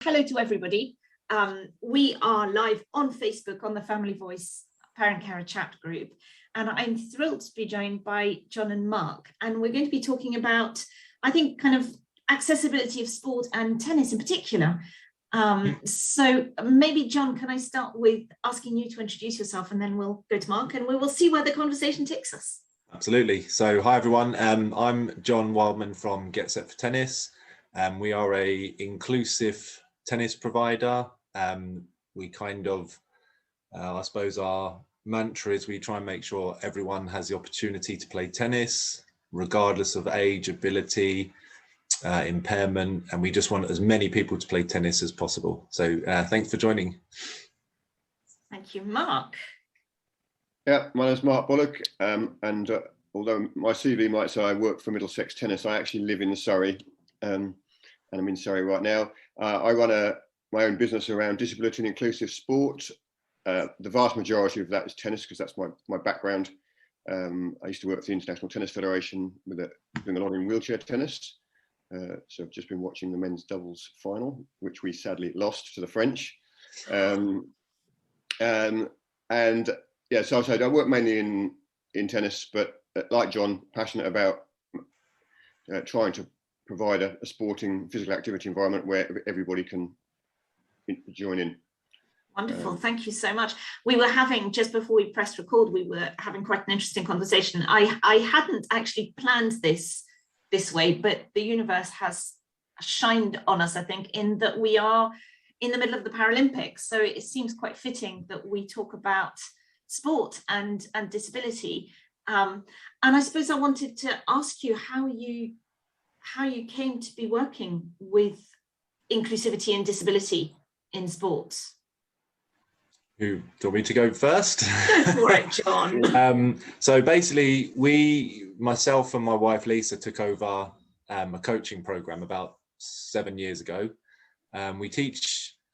Hello to everybody. We are live on Facebook on the Family Voice Parent Carer Chat group, and I'm thrilled to be joined by Jon and Mark, and we're going to be talking about, I think, kind of accessibility of sport and tennis in particular. So maybe, Jon, can I start with asking you to introduce yourself, and then we'll go to Mark and we will see where the conversation takes us. Absolutely. So hi everyone, I'm Jon Wildman from GetSet4Tennis. We are a inclusive tennis provider. We kind of, I suppose our mantra is we try and make sure everyone has the opportunity to play tennis, regardless of age, ability, impairment, and we just want as many people to play tennis as possible. So thanks for joining. Thank you. Mark. Yeah, my name's Mark Bullock, and although my CV might say I work for Middlesex Tennis, I actually live in Surrey, and I'm in Surrey right now. I run my own business around disability and inclusive sport. The vast majority of that is tennis, because that's my background. I used to work for the International Tennis Federation doing a lot in wheelchair tennis. So I've just been watching the men's doubles final, which we sadly lost to the French. And yeah, so I work mainly in tennis, but like Jon, passionate about trying to provide a sporting physical activity environment where everybody can join in. Wonderful, thank you so much. We were having, just before we pressed record, we were having quite an interesting conversation. I hadn't actually planned this way, but the universe has shined on us, I think, in that we are in the middle of the Paralympics. So it seems quite fitting that we talk about sport and disability. And I suppose I wanted to ask you how you came to be working with inclusivity and disability in sports. Do you want me to go first? Go for it, Jon. So basically, myself and my wife Lisa took over a coaching program about 7 years ago. We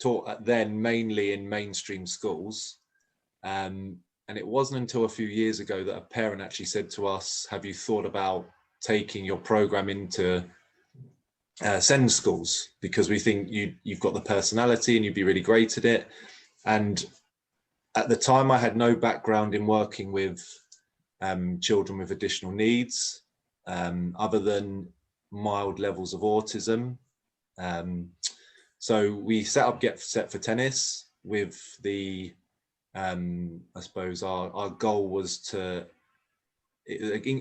taught then mainly in mainstream schools. And it wasn't until a few years ago that a parent actually said to us, have you thought about taking your program into SEND schools? Because we think you've got the personality and you'd be really great at it. And at the time, I had no background in working with children with additional needs, other than mild levels of autism. So we set up GetSet4Tennis with the I suppose our goal was to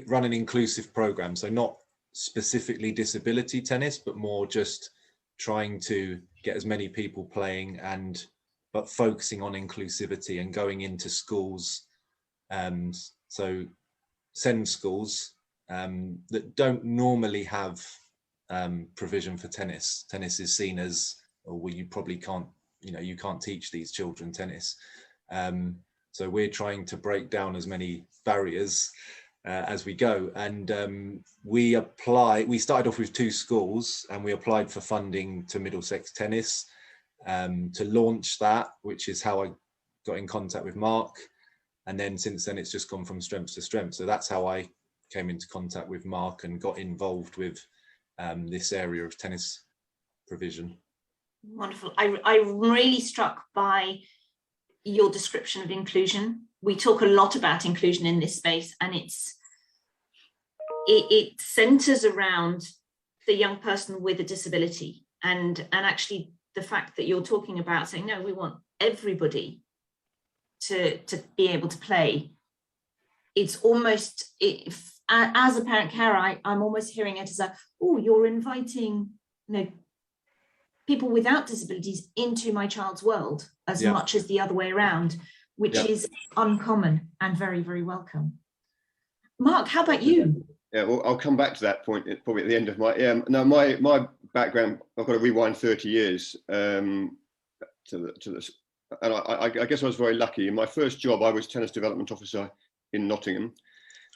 run an inclusive program, so not specifically disability tennis, but more just trying to get as many people playing, but focusing on inclusivity and going into schools, so SEND schools that don't normally have provision for tennis. Tennis is seen as, well, you probably can't, you can't teach these children tennis. So we're trying to break down as many barriers as we go, and we started off with 2 schools, and we applied for funding to Middlesex Tennis to launch that, which is how I got in contact with Mark, and then since then it's just gone from strength to strength. So that's how I came into contact with Mark and got involved with this area of tennis provision. Wonderful. I'm really struck by your description of inclusion. We talk a lot about inclusion in this space, and it centers around the young person with a disability, and actually the fact that you're talking about saying, no, we want everybody to be able to play. It's almost, as a parent carer, I'm almost hearing it as you're inviting people without disabilities into my child's world as much as the other way around, which is uncommon and very, very welcome. Mark, how about you? Yeah, well, I'll come back to that point probably at the end of my background. I've got to rewind 30 years to this, and I guess I was very lucky. In my first job, I was tennis development officer in Nottingham,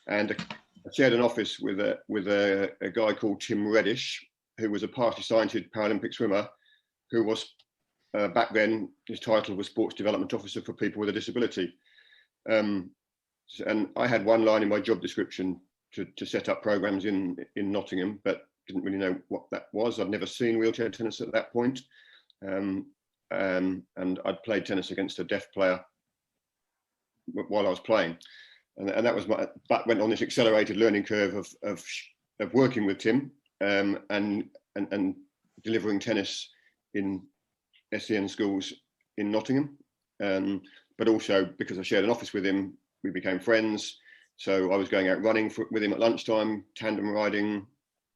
and I shared an office with a guy called Tim Reddish, who was a party-signed Paralympic swimmer, who was back then, his title was Sports Development Officer for People with a Disability. And I had one line in my job description to set up programs in Nottingham, but didn't really know what that was. I'd never seen wheelchair tennis at that point. and I'd played tennis against a deaf player while I was playing, and that was that went on this accelerated learning curve of working with Tim, and delivering tennis in SEN schools in Nottingham, but also because I shared an office with him, we became friends. So I was going out running with him at lunchtime, tandem riding,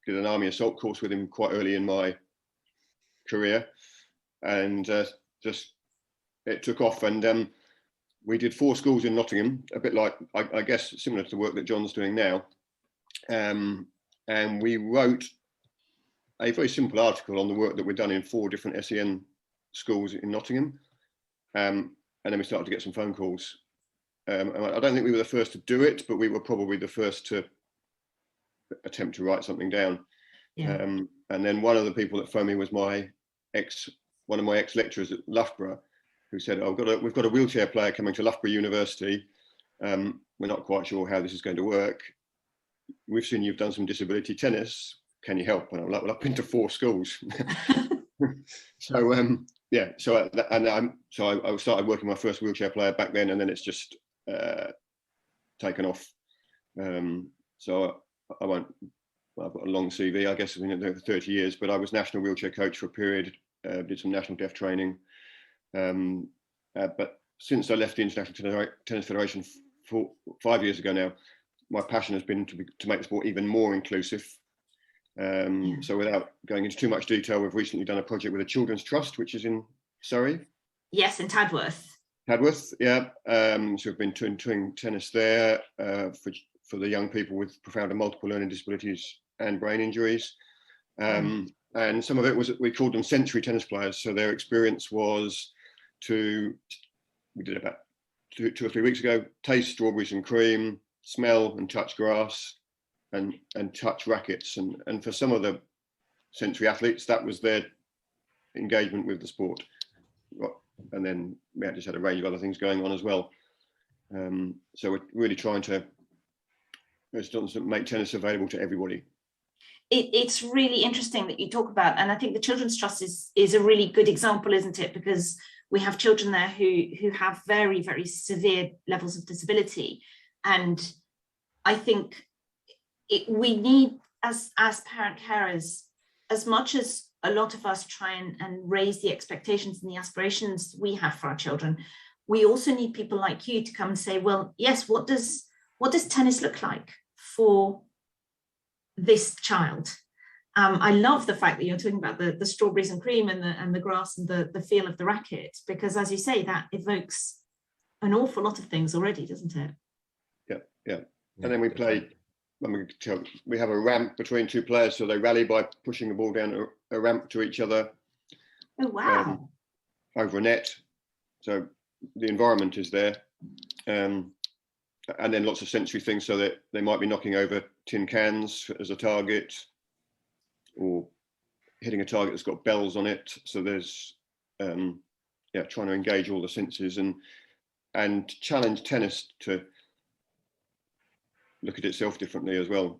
did an army assault course with him quite early in my career, and just it took off. And we did 4 schools in Nottingham, a bit like, I guess, similar to the work that Jon's doing now. And we wrote a very simple article on the work that we'd done in 4 different SEN schools in Nottingham. And then we started to get some phone calls. And I don't think we were the first to do it, but we were probably the first to attempt to write something down. Yeah. And then one of the people that phoned me was one of my ex-lecturers at Loughborough, who said, "Oh, we've got a wheelchair player coming to Loughborough University. We're not quite sure how this is going to work. We've seen you've done some disability tennis. Can you help?" And I'm like, "Well, I've been to 4 schools." So yeah, so I started working my first wheelchair player back then, and then it's just taken off. So I've got a long CV, I guess. I've been there for 30 years, but I was national wheelchair coach for a period, did some national deaf training. But since I left the International Tennis Federation 5 years ago now, my passion has been to make the sport even more inclusive. So without going into too much detail, we've recently done a project with the Children's Trust, which is in Surrey. Yes, in Tadworth. Tadworth, yeah. So we've been doing tennis there for the young people with profound and multiple learning disabilities and brain injuries. And some of it was, we called them sensory tennis players. So their experience was we did about 2 or 3 weeks ago, taste strawberries and cream, smell and touch grass, and touch rackets. And for some of the sensory athletes, that was their engagement with the sport. And then we just had a range of other things going on as well. So we're really trying to make tennis available to everybody. It's really interesting that you talk about, and I think the Children's Trust is a really good example, isn't it? Because we have children there who have very, very severe levels of disability. And I think we need, as parent carers, as much as a lot of us try and raise the expectations and the aspirations we have for our children, we also need people like you to come and say, well, yes, what does tennis look like for this child? I love the fact that you're talking about the strawberries and cream and the grass and the feel of the racket, because as you say, that evokes an awful lot of things already, doesn't it? Yeah. And then we have a ramp between 2 players, so they rally by pushing the ball down a ramp to each other. Oh, wow. Over a net. So the environment is there. And then lots of sensory things, so that they might be knocking over tin cans as a target, or hitting a target that's got bells on it. So there's trying to engage all the senses and challenge tennis to look at itself differently as well.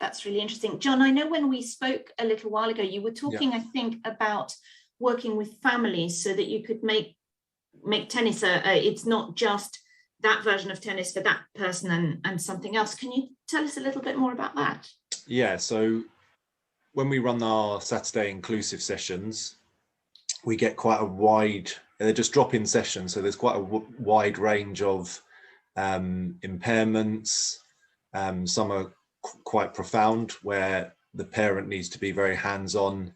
That's really interesting. Jon, I know when we spoke a little while ago, you were talking, I think, about working with families so that you could make tennis it's not just that version of tennis for that person and something else. Can you tell us a little bit more about that? Yeah, so when we run our Saturday inclusive sessions, we get quite a wide, they're just drop-in sessions, so there's quite a wide range of impairments. Some are quite profound, where the parent needs to be very hands-on,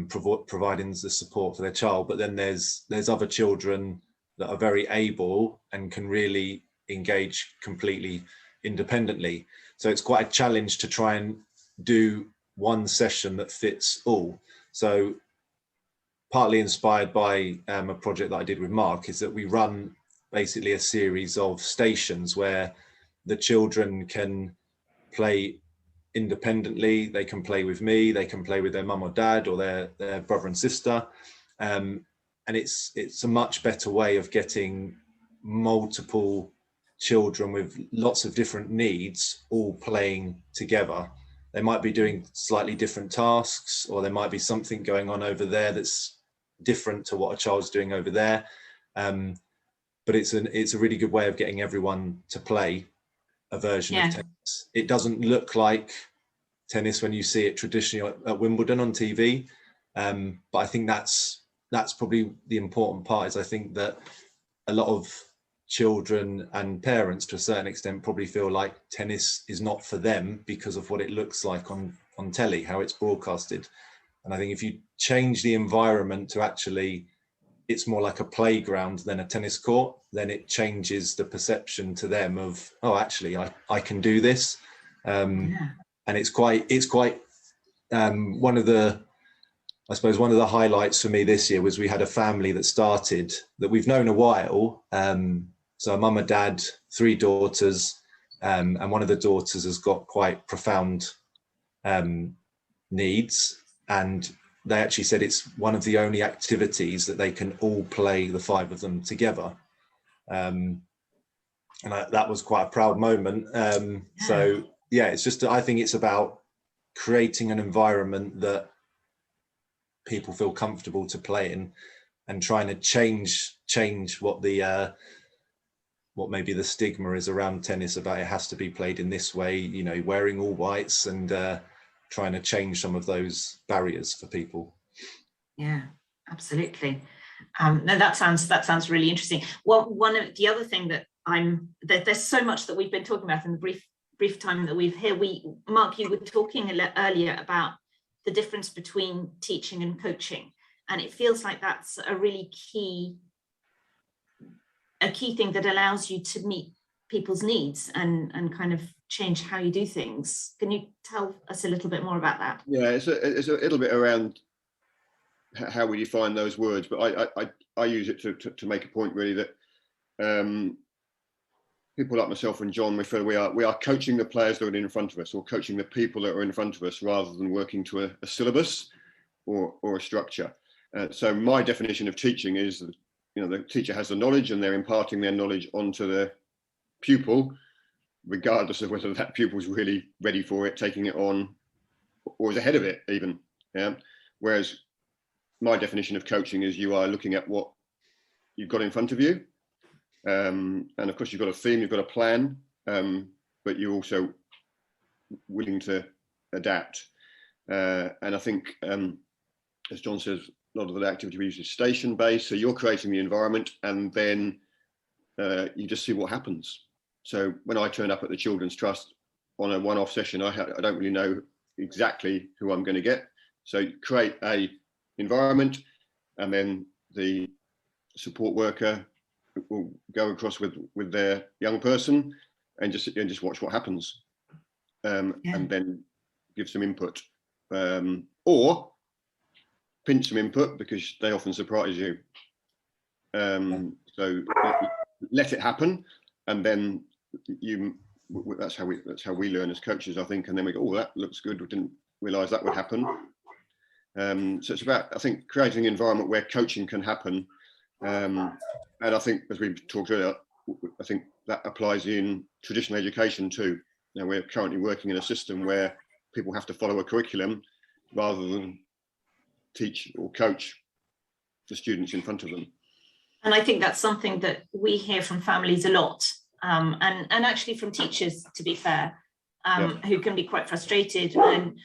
providing the support for their child. But then there's other children that are very able and can really engage completely independently. So it's quite a challenge to try and do one session that fits all. So partly inspired by a project that I did with Mark, is that we run basically a series of stations where the children can play independently. They can play with me, they can play with their mum or dad or their brother and sister. And it's a much better way of getting multiple children with lots of different needs all playing together. they might be doing slightly different tasks, or there might be something going on over there that's different to what a child's doing over there. But it's a really good way of getting everyone to play a version of tennis. It doesn't look like tennis when you see it traditionally at Wimbledon on TV, but I think that's probably the important part. Is I think that a lot of children and parents, to a certain extent, probably feel like tennis is not for them because of what it looks like on telly, how it's broadcasted. And I think if you change the environment to actually, it's more like a playground than a tennis court, then it changes the perception to them of, oh, actually, I can do this. And it's quite one of the highlights for me this year was we had a family that started, that we've known a while. So a mum and dad, 3 daughters, and one of the daughters has got quite profound needs. And they actually said it's one of the only activities that they can all play, the 5 of them together. And that was quite a proud moment. So yeah, it's just, I think it's about creating an environment that people feel comfortable to play in, and trying to change what maybe the stigma is around tennis about it has to be played in this way, you know, wearing all whites, and trying to change some of those barriers for people. Yeah, absolutely. No, that sounds really interesting. Well, one of the other thing that there's so much that we've been talking about in the brief time that we've here. Mark, you were talking earlier about the difference between teaching and coaching, and it feels like that's a really key thing that allows you to meet people's needs and kind of change how you do things. Can you tell us a little bit more about that? Yeah, it's a little bit around how we define those words, but I use it to make a point really that people like myself and John, we feel we are coaching the players that are in front of us, or coaching the people that are in front of us, rather than working to a syllabus or a structure. So my definition of teaching is that, you know, the teacher has the knowledge and they're imparting their knowledge onto the pupil, regardless of whether that pupil's really ready for it, taking it on, or is ahead of it even. Yeah. Whereas my definition of coaching is you are looking at what you've got in front of you. And of course you've got a theme, you've got a plan, but you're also willing to adapt. And I think, as John says, a lot of the activity we use is station-based. So you're creating the environment, and then you just see what happens. So when I turn up at the Children's Trust on a one-off session, I don't really know exactly who I'm going to get. So create a environment, and then the support worker will go across with their young person and just watch what happens, and then give some input, or pinch some input, because they often surprise you. So let it happen, and then that's how we learn as coaches, I think. And then we go, oh, that looks good, we didn't realize that would happen. So it's about, I think, creating an environment where coaching can happen. And I think, as we talked earlier, I think that applies in traditional education too. Now, we're currently working in a system where people have to follow a curriculum rather than teach or coach the students in front of them. And I think that's something that we hear from families a lot, and actually from teachers, to be fair, who can be quite frustrated. And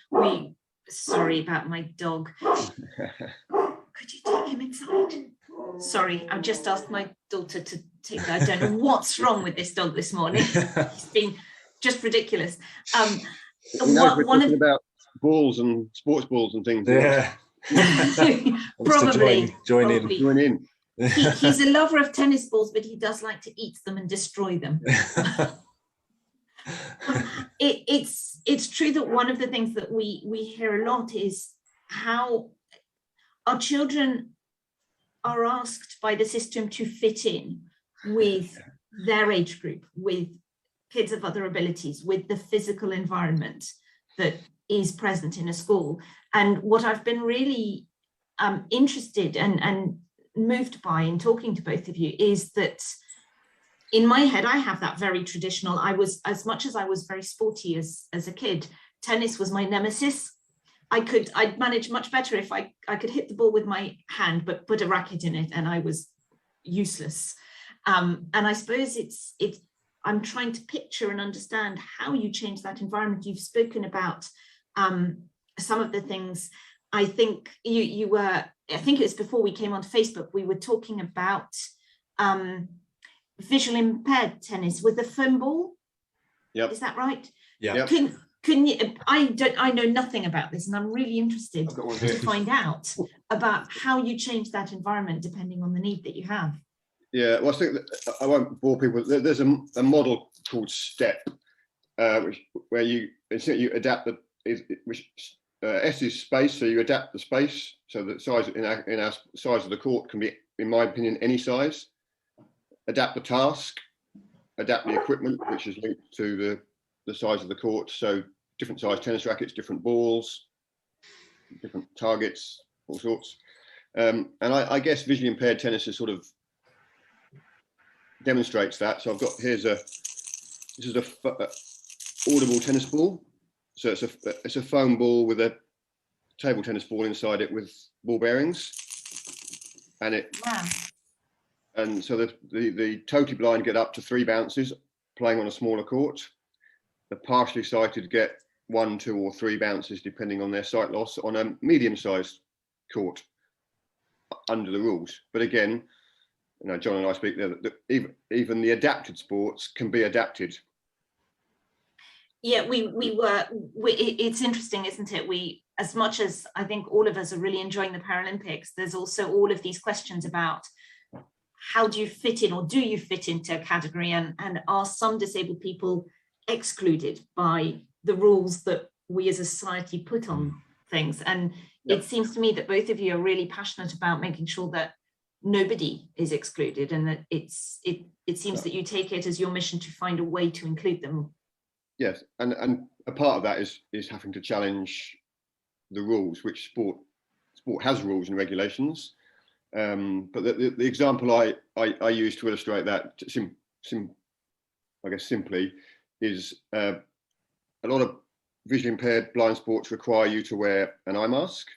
sorry about my dog. Could you take him inside? Sorry, I've just asked my daughter to take her. I don't know what's wrong with this dog this morning. He's been just ridiculous. We're talking about balls and sports balls and things. Yeah. Probably join in. He's a lover of tennis balls, but he does like to eat them and destroy them. It's true that one of the things that we hear a lot is how our children are asked by the system to fit in with their age group, with kids of other abilities, with the physical environment that is present in a school. And what I've been really interested and moved by in talking to both of you is that in my head, I have that very traditional, as much as I was very sporty as a kid, tennis was my nemesis. I'd manage much better if I could hit the ball with my hand, but put a racket in it, and I was useless. And I suppose I'm trying to picture and understand how you change that environment. You've spoken about some of the things. I think you were, I think it was before we came onto Facebook, we were talking about visually impaired tennis with the foam ball. Yep. Is that right? Yeah. Yep. Can you, I know nothing about this, and I'm really interested to find out about how you change that environment depending on the need that you have. Yeah, well, I think that I won't bore people. There's a model called STEP, where you adapt the S is space, so you adapt the space. So the size in our size of the court can be, in my opinion, any size. Adapt the task, adapt the equipment, which is linked to the size of the court. So different size tennis rackets, different balls, different targets, all sorts. And I guess visually impaired tennis is sort of demonstrates that. So I've got this is a audible tennis ball. So it's a foam ball with a table tennis ball inside it with ball bearings, and and so the totally blind get up to 3 bounces playing on a smaller court. The partially sighted get 1, 2, or 3 bounces depending on their sight loss on a medium-sized court under the rules. But again, you know, John and I speak there that even the adapted sports can be adapted. Yeah, it's interesting, isn't it? As much as I think all of us are really enjoying the Paralympics, there's also all of these questions about how do you fit in, or do you fit into a category, and are some disabled people excluded by the rules that we as a society put on things? And It seems to me that both of you are really passionate about making sure that nobody is excluded, and that it seems that you take it as your mission to find a way to include them. Yes, and a part of that is having to challenge the rules, which sport has rules and regulations. But the example I use to illustrate that, I guess simply, is a lot of visually impaired blind sports require you to wear an eye mask.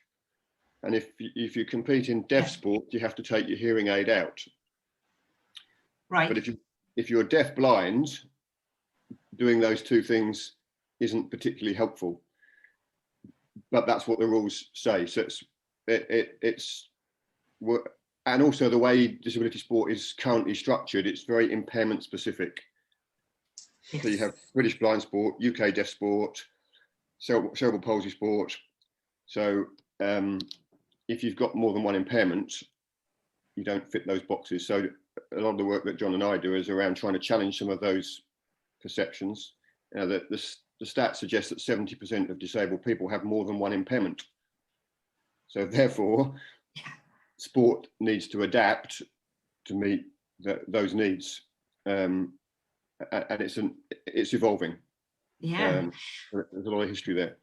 And if you compete in deaf sport, you have to take your hearing aid out. Right. But if you're deaf blind, doing those two things isn't particularly helpful. But that's what the rules say. So it's and also the way disability sport is currently structured, it's very impairment specific. Yes. So you have British blind sport, UK deaf sport, cerebral palsy sport. So if you've got more than one impairment, you don't fit those boxes. So a lot of the work that John and I do is around trying to challenge some of those perceptions. You know, the stats suggest that 70% of disabled people have more than one impairment. So therefore, sport needs to adapt to meet those needs, and it's evolving. Yeah, there's a lot of history there.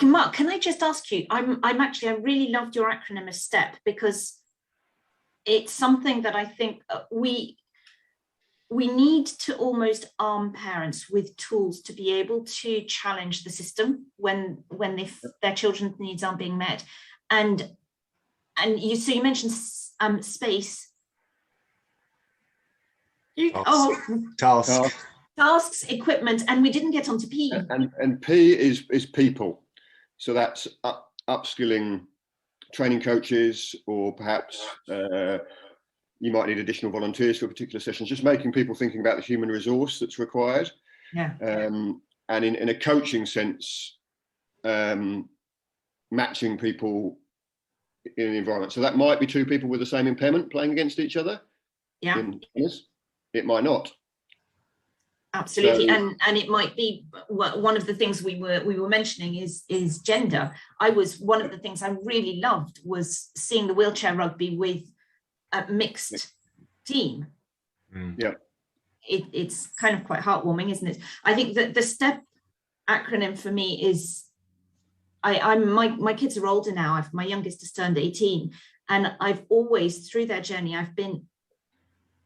Mark, can I just ask you? I really loved your acronym of STEP, because it's something that I think we need to almost arm parents with tools to be able to challenge the system when their children's needs aren't being met. And you mentioned space. Tasks, equipment, and we didn't get onto P. And P is people. So that's upskilling training coaches, or perhaps you might need additional volunteers for particular sessions, just making people thinking about the human resource that's required. Yeah. And in a coaching sense, matching people in an environment. So that might be 2 people with the same impairment playing against each other. Yeah. It might not. Absolutely. So, and it might be one of the things we were mentioning is gender. One of the things I really loved was seeing the wheelchair rugby with a mixed team. Yeah. It's kind of quite heartwarming, isn't it? I think that the STEP acronym for me is, my kids are older now. My youngest has turned 18, and I've always, through their journey, I've been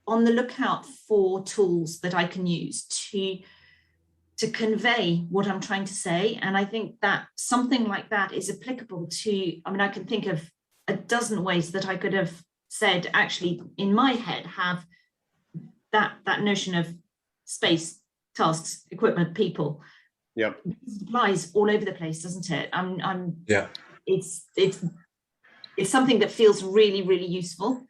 on the lookout for tools that I can use to to convey what I'm trying to say. And I think that something like that is applicable to, I mean, I can think of a dozen ways that I could have said, actually, in my head, have that notion of space, tasks, equipment, people. Yeah, it applies all over the place, doesn't it? Yeah. It's something that feels really, really useful.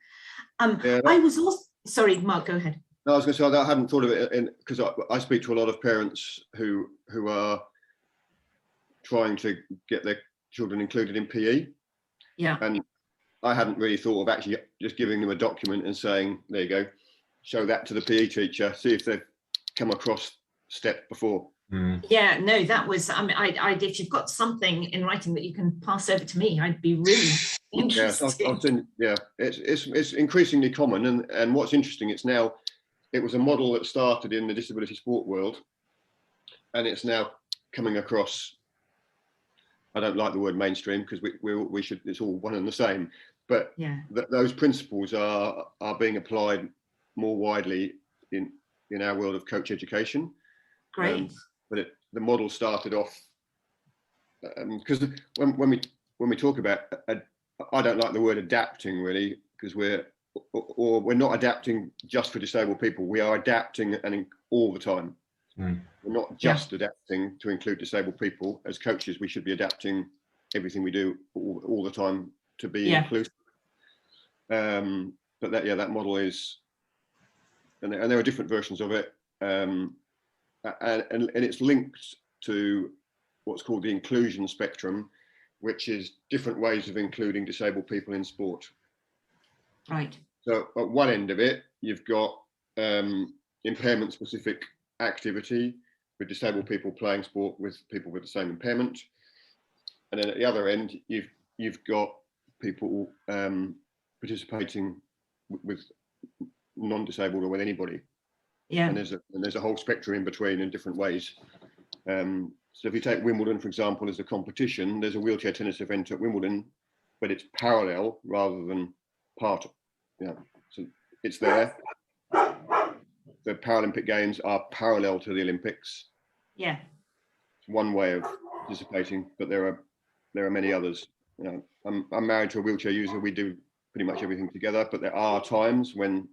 I was also, sorry, Mark, go ahead. No, I was going to say, I hadn't thought of it because I speak to a lot of parents who are trying to get their children included in PE. Yeah. And I hadn't really thought of actually just giving them a document and saying, there you go, show that to the PE teacher, see if they've come across step before. Yeah, no, that was, I mean, if you've got something in writing that you can pass over to me, I'd be really interested. It's increasingly common. And what's interesting, it was a model that started in the disability sport world, and it's now coming across. I don't like the word mainstream because we should, it's all one and the same, but yeah, those principles are being applied more widely in our world of coach education. Great. But the model started off because when we talk about, I don't like the word adapting really, because we're not adapting just for disabled people. We are adapting and all the time. We're not just adapting to include disabled people. As coaches, we should be adapting everything we do all the time to be inclusive. But that model is, and there are different versions of it, and it's linked to what's called the inclusion spectrum, which is different ways of including disabled people in sport. Right. So at one end of it, you've got impairment-specific activity with disabled people playing sport with people with the same impairment, and then at the other end, you've got people participating with non-disabled or with anybody. Yeah. And there's a whole spectrum in between in different ways. So if you take Wimbledon, for example, as a competition, there's a wheelchair tennis event at Wimbledon, but it's parallel rather than part. So it's there. The Paralympic Games are parallel to the Olympics. Yeah. It's one way of participating, but there are many others. I'm married to a wheelchair user. We do pretty much everything together, but there are times when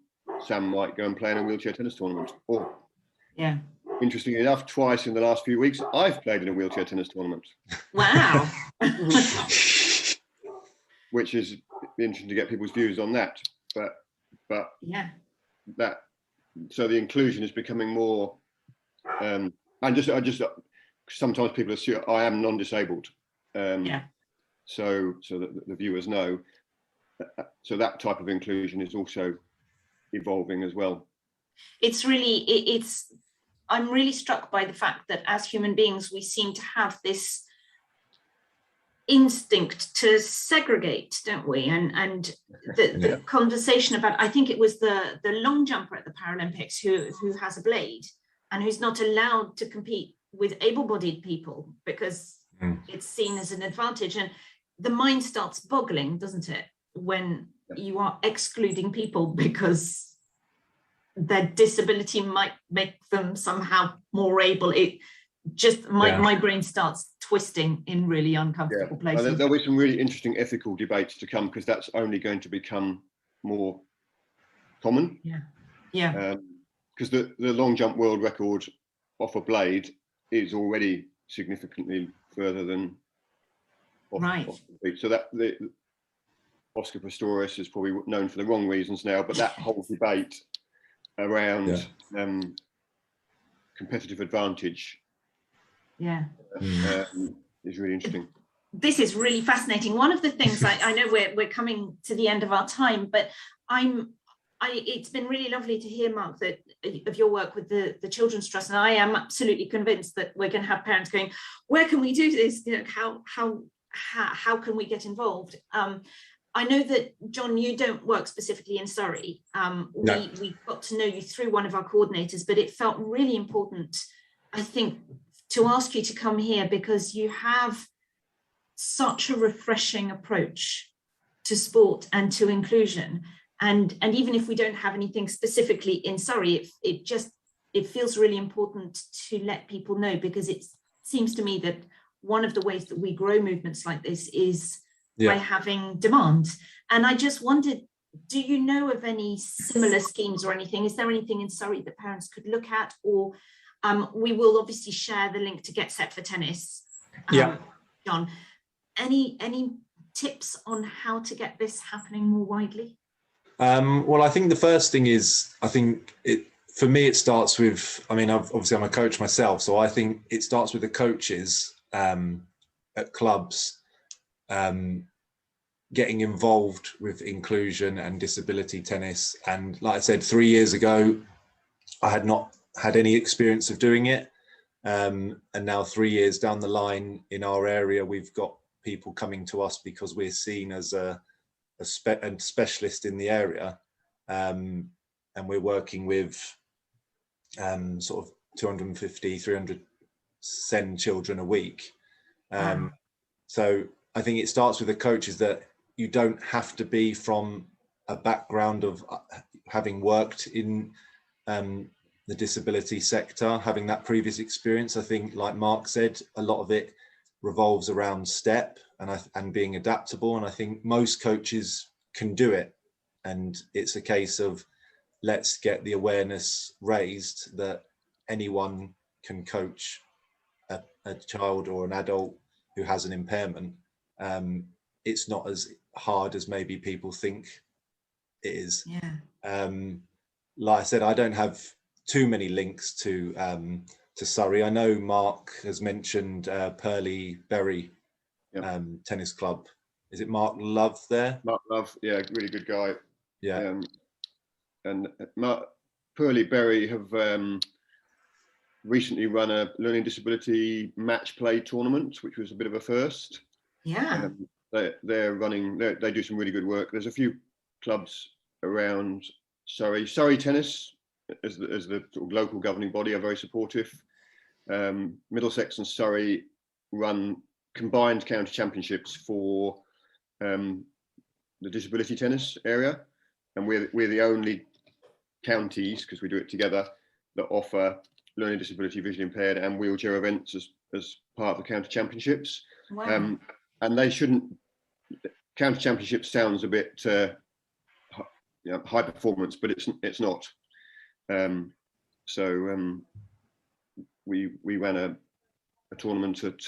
Sam might go and play in a wheelchair tennis tournament. Or, interestingly enough, twice in the last few weeks, I've played in a wheelchair tennis tournament. Wow. Which is interesting to get people's views on that. But so the inclusion is becoming more. And just sometimes people assume I am non-disabled. So that the viewers know. So that type of inclusion is also evolving as well. I'm really struck by the fact that as human beings, we seem to have this instinct to segregate, don't we? And the conversation about, I think it was the long jumper at the Paralympics who has a blade and who's not allowed to compete with able-bodied people because it's seen as an advantage. And the mind starts boggling, doesn't it, when you are excluding people because their disability might make them somehow more able. It just, my brain starts twisting in really uncomfortable places. There'll be some really interesting ethical debates to come because that's only going to become more common. Because the long jump world record off a blade is already significantly further than off the beat. So that Oscar Pistorius is probably known for the wrong reasons now, but that whole debate around competitive advantage is really interesting. This is really fascinating. One of the things I know we're coming to the end of our time, but it's been really lovely to hear, Mark, that of your work with the Children's Trust, and I am absolutely convinced that we're going to have parents going, where can we do this? How can we get involved? I know that, Jon, you don't work specifically in Surrey. We got to know you through one of our coordinators, but it felt really important, I think, to ask you to come here because you have such a refreshing approach to sport and to inclusion. And even if we don't have anything specifically in Surrey, it just it feels really important to let people know, because it seems to me that one of the ways that we grow movements like this is by having demand. And I just wondered, do you know of any similar schemes or anything? Is there anything in Surrey that parents could look at? Or we will obviously share the link to Get Set for Tennis. Jon, any tips on how to get this happening more widely? Well, I think the first thing is, for me, it starts with, I'm a coach myself, so I think it starts with the coaches at clubs getting involved with inclusion and disability tennis. And like I said, 3 years ago, I had not had any experience of doing it. And now 3 years down the line in our area, we've got people coming to us because we're seen as a specialist in the area. And we're working with sort of 250, 300 SEN children a week. So I think it starts with the coaches, that you don't have to be from a background of having worked in the disability sector, having that previous experience. I think, like Mark said, a lot of it revolves around step and being adaptable. And I think most coaches can do it. And it's a case of, let's get the awareness raised that anyone can coach a child or an adult who has an impairment. It's not as hard as maybe people think it is. Like I said, I don't have too many links to Surrey. I know Mark has mentioned Purley Bury Tennis Club. Is it Mark Love there? Mark Love, yeah, really good guy. Yeah. And Purley Bury have recently run a learning disability match play tournament, which was a bit of a first. They're running, they do some really good work. There's a few clubs around Surrey. Surrey Tennis, as the sort of local governing body, are very supportive. Middlesex and Surrey run combined county championships for the disability tennis area, and we're the only counties, because we do it together, that offer learning disability, visually impaired and wheelchair events as part of the county championships. Wow. And they shouldn't, county championships sounds a bit high performance, but it's not. We ran a tournament at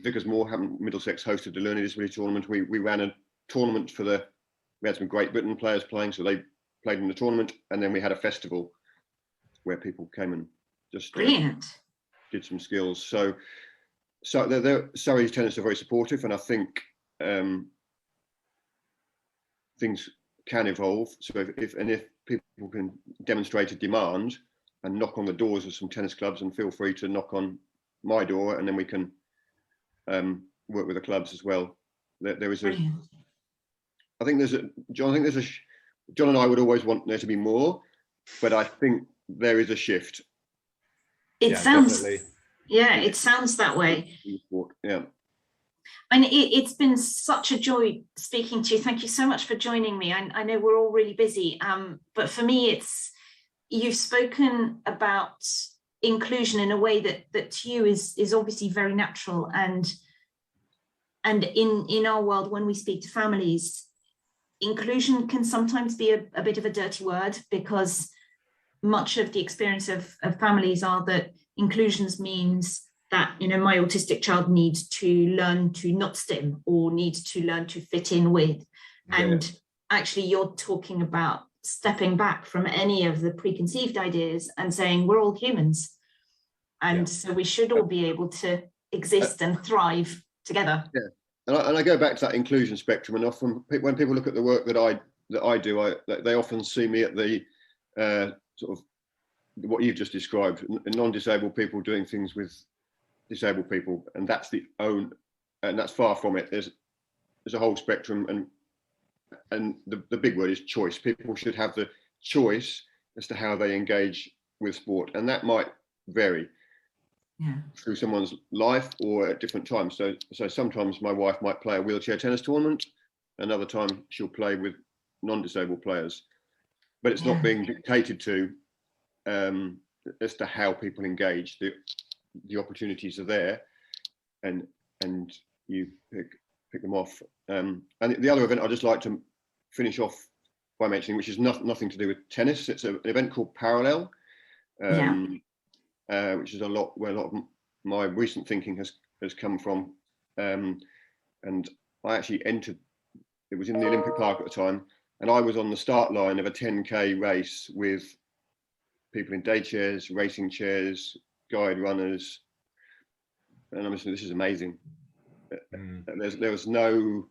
Vickers Moor. Middlesex hosted the learning disability tournament. We ran a tournament we had some Great Britain players playing, so they played in the tournament, and then we had a festival where people came and just did some skills. So Surrey Tennis are very supportive, and I think things can evolve. So if people can demonstrate a demand and knock on the doors of some tennis clubs, and feel free to knock on my door, and then we can work with the clubs as well. There is Jon and I would always want there to be more, but I think there is a shift. It sounds that way. Yeah. And it's been such a joy speaking to you. Thank you so much for joining me. I know we're all really busy, but for me, you've spoken about inclusion in a way that to you is obviously very natural. And in our world, when we speak to families, inclusion can sometimes be a bit of a dirty word, because much of the experience of families are that inclusions means that, my autistic child needs to learn to not stim, or needs to learn to fit in with. And actually, you're talking about stepping back from any of the preconceived ideas and saying we're all humans. And so we should all be able to exist and thrive together. Yeah. And I go back to that inclusion spectrum, and often when people look at the work that I do, they often see me at the sort of what you've just described, non-disabled people doing things with disabled people, and that's far from it. There's a whole spectrum, and the big word is choice. People should have the choice as to how they engage with sport, and that might vary through someone's life or at different times. So sometimes my wife might play a wheelchair tennis tournament, another time she'll play with non-disabled players, but it's not being dictated to as to how people engage. The opportunities are there, and you pick them off. And the other event I'd just like to finish off by mentioning, which is nothing to do with tennis. It's an event called Parallel, which is where a lot of my recent thinking has come from. And I actually entered. It was in the Olympic Park at the time, and I was on the start line of a 10K race with people in day chairs, racing chairs, guide runners, and I'm just saying, this is amazing. There was no,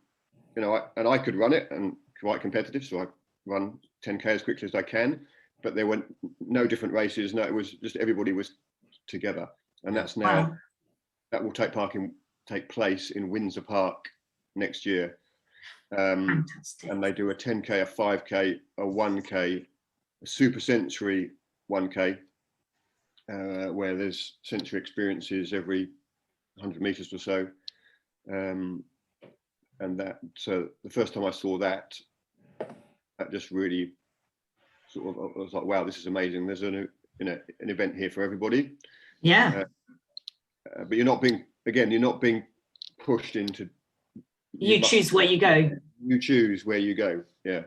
and I could run it and quite competitive, so I run 10K as quickly as I can, but there were no different races. No, it was just everybody was together, and that's now that will take place in Windsor Park next year. Fantastic. And they do a 10K, a 5K, a 1K, a super sensory 1K, where there's sensory experiences every 100 meters or so. And so the first time I saw that just really sort of, I was like, wow, this is amazing. There's an event here for everybody. Yeah. But you're not being pushed into. You choose where you go. You choose where you go. Yeah.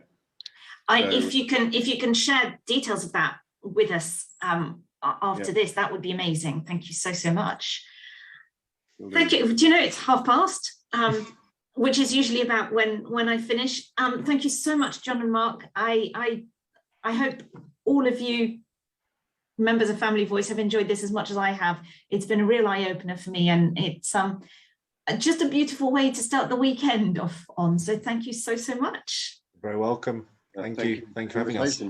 If you can share details of that with us after this, that would be amazing. Thank you so much. Thank you. Do you know it's past, which is usually about when I finish. Thank you so much, Jon and Mark. I hope all of you members of Family Voice have enjoyed this as much as I have. It's been a real eye-opener for me, and it's just a beautiful way to start the weekend off on. So thank you so much. Very welcome. Thank you. Thank you for having us.